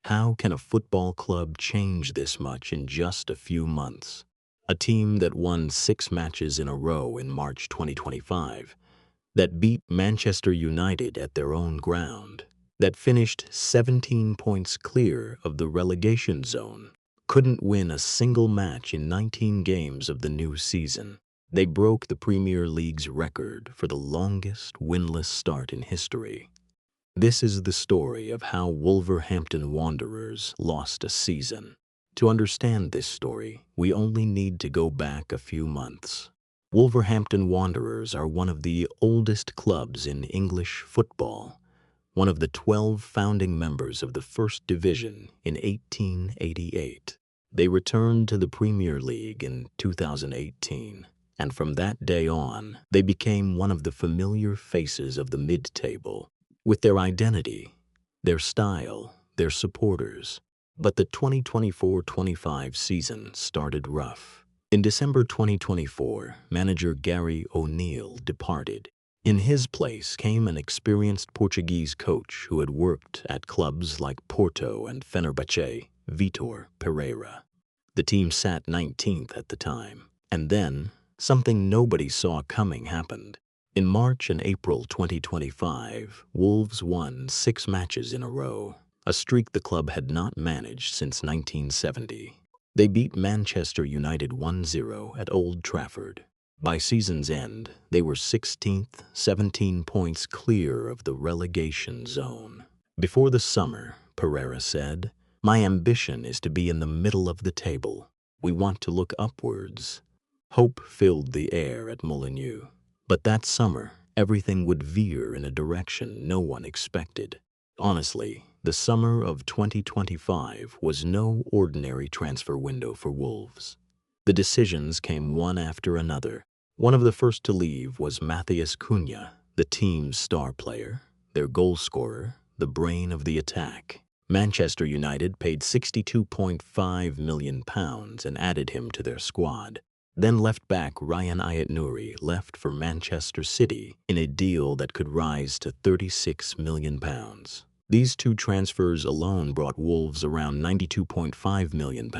How can a football club change this much in just a few months? A team that won 6 matches in a row in March 2025, that beat Manchester United at their own ground, that finished 17 points clear of the relegation zone, couldn't win a single match in 19 games of the new season. They broke the Premier League's record for the longest winless start in history. This is the story of how Wolverhampton Wanderers lost a season. To understand this story, we only need to go back a few months. Wolverhampton Wanderers are one of the oldest clubs in English football, one of the 12 founding members of the First Division in 1888. They returned to the Premier League in 2018, and from that day on, they became one of the familiar faces of the mid-table, with their identity, their style, their supporters. But the 2024-25 season started rough. In December 2024, manager Gary O'Neill departed. In his place came an experienced Portuguese coach who had worked at clubs like Porto and Fenerbahce, Vitor Pereira. The team sat 19th at the time, and then something nobody saw coming happened. In March and April 2025, Wolves won 6 matches in a row, a streak the club had not managed since 1970. They beat Manchester United 1-0 at Old Trafford. By season's end, they were 16th, 17 points clear of the relegation zone. Before the summer, Pereira said, "My ambition is to be in the middle of the table. We want to look upwards." Hope filled the air at Molineux. But that summer, everything would veer in a direction no one expected. Honestly, the summer of 2025 was no ordinary transfer window for Wolves. The decisions came one after another. One of the first to leave was Matheus Cunha, the team's star player, their goal scorer, the brain of the attack. Manchester United paid £62.5 million and added him to their squad. Then left-back Rayan Aït-Nouri left for Manchester City in a deal that could rise to £36 million. These 2 transfers alone brought Wolves around £92.5 million.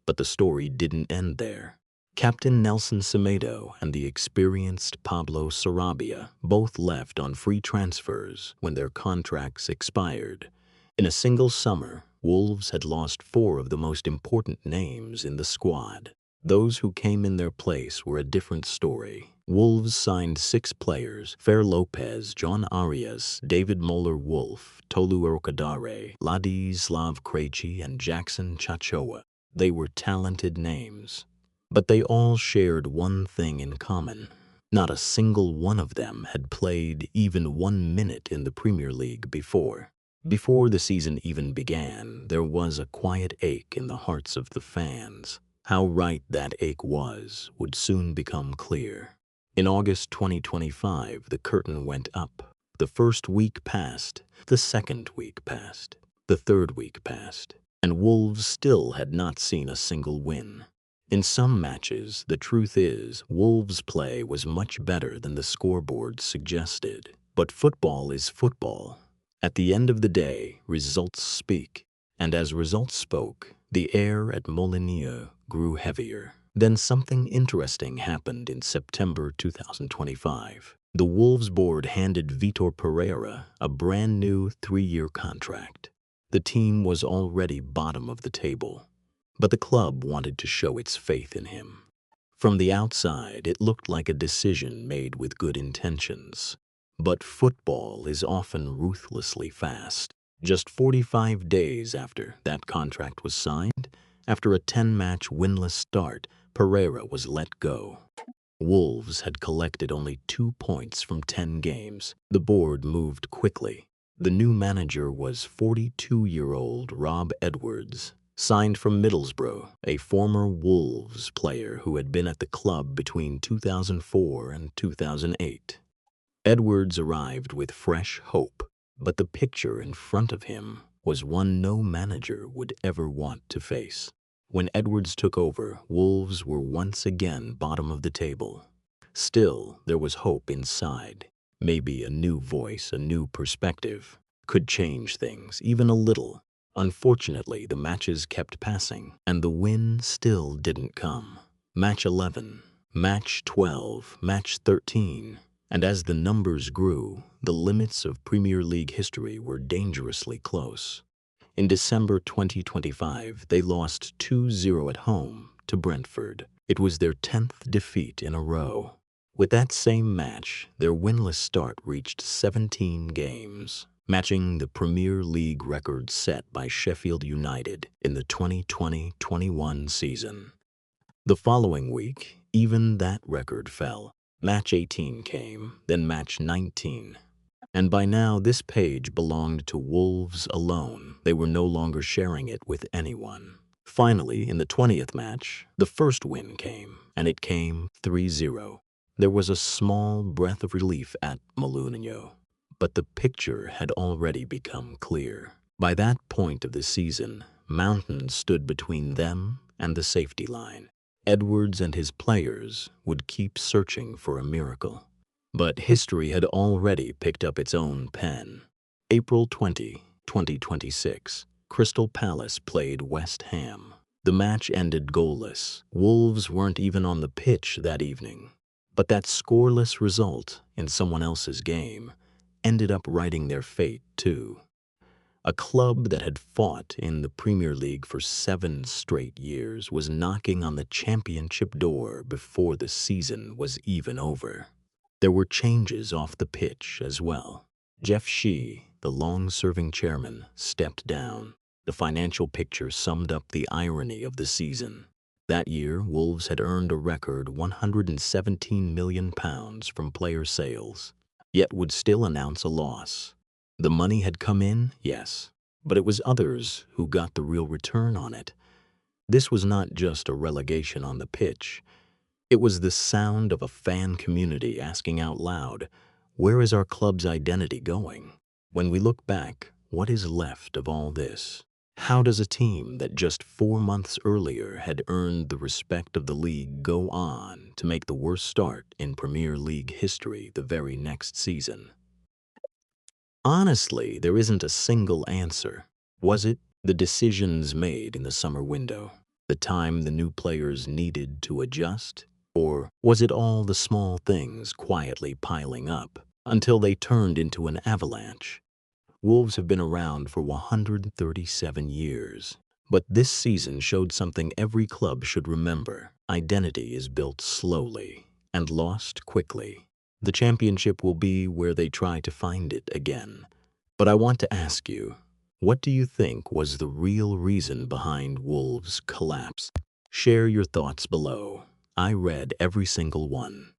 But the story didn't end there. Captain Nelson Semedo and the experienced Pablo Sarabia both left on free transfers when their contracts expired. In a single summer, Wolves had lost 4 of the most important names in the squad. Those who came in their place were a different story. Wolves signed 6 players: Fer Lopez, John Arias, David Moller-Wolf, Tolu Erokadare, Ladislav Krejci, and Jackson Chachoa. They were talented names. But they all shared one thing in common. Not a single one of them had played even 1 minute in the Premier League before. Before the season even began, there was a quiet ache in the hearts of the fans. How right that ache was would soon become clear. In August 2025, the curtain went up. The first week passed, the second week passed, the third week passed, and Wolves still had not seen a single win. In some matches, the truth is, Wolves' play was much better than the scoreboard suggested. But football is football. At the end of the day, results speak. And as results spoke, the air at Molineux grew heavier. Then something interesting happened in September 2025. The Wolves board handed Vitor Pereira a brand new 3-year contract. The team was already bottom of the table, but the club wanted to show its faith in him. From the outside, it looked like a decision made with good intentions. But football is often ruthlessly fast. Just 45 days after that contract was signed, after a 10-match winless start, Pereira was let go. Wolves had collected only 2 points from 10 games. The board moved quickly. The new manager was 42-year-old Rob Edwards, signed from Middlesbrough, a former Wolves player who had been at the club between 2004 and 2008. Edwards arrived with fresh hope, but the picture in front of him was one no manager would ever want to face. When Edwards took over, Wolves were once again bottom of the table. Still, there was hope inside. Maybe a new voice, a new perspective, could change things, even a little. Unfortunately, the matches kept passing, and the win still didn't come. Match 11, Match 12, Match 13, and as the numbers grew, the limits of Premier League history were dangerously close. In December 2025, they lost 2-0 at home to Brentford. It was their 10th defeat in a row. With that same match, their winless start reached 17 games, matching the Premier League record set by Sheffield United in the 2020-21 season. The following week, even that record fell. Match 18 came, then match 19. And by now, this page belonged to Wolves alone. They were no longer sharing it with anyone. Finally, in the 20th match, the first win came, and it came 3-0. There was a small breath of relief at Molineux, but the picture had already become clear. By that point of the season, mountains stood between them and the safety line. Edwards and his players would keep searching for a miracle. But history had already picked up its own pen. April 20, 2026, Crystal Palace played West Ham. The match ended goalless. Wolves weren't even on the pitch that evening. But that scoreless result in someone else's game ended up writing their fate too. A club that had fought in the Premier League for 7 straight years was knocking on the championship door before the season was even over. There were changes off the pitch as well. Jeff Shee, the long-serving chairman, stepped down. The financial picture summed up the irony of the season. That year, Wolves had earned a record £117 million from player sales, yet would still announce a loss. The money had come in, yes, but it was others who got the real return on it. This was not just a relegation on the pitch. It was the sound of a fan community asking out loud, where is our club's identity going? When we look back, what is left of all this? How does a team that just 4 months earlier had earned the respect of the league go on to make the worst start in Premier League history the very next season? Honestly, there isn't a single answer. Was it the decisions made in the summer window, the time the new players needed to adjust? Or was it all the small things quietly piling up until they turned into an avalanche? Wolves have been around for 137 years, but this season showed something every club should remember. Identity is built slowly and lost quickly. The championship will be where they try to find it again. But I want to ask you, what do you think was the real reason behind Wolves' collapse? Share your thoughts below. I read every single one.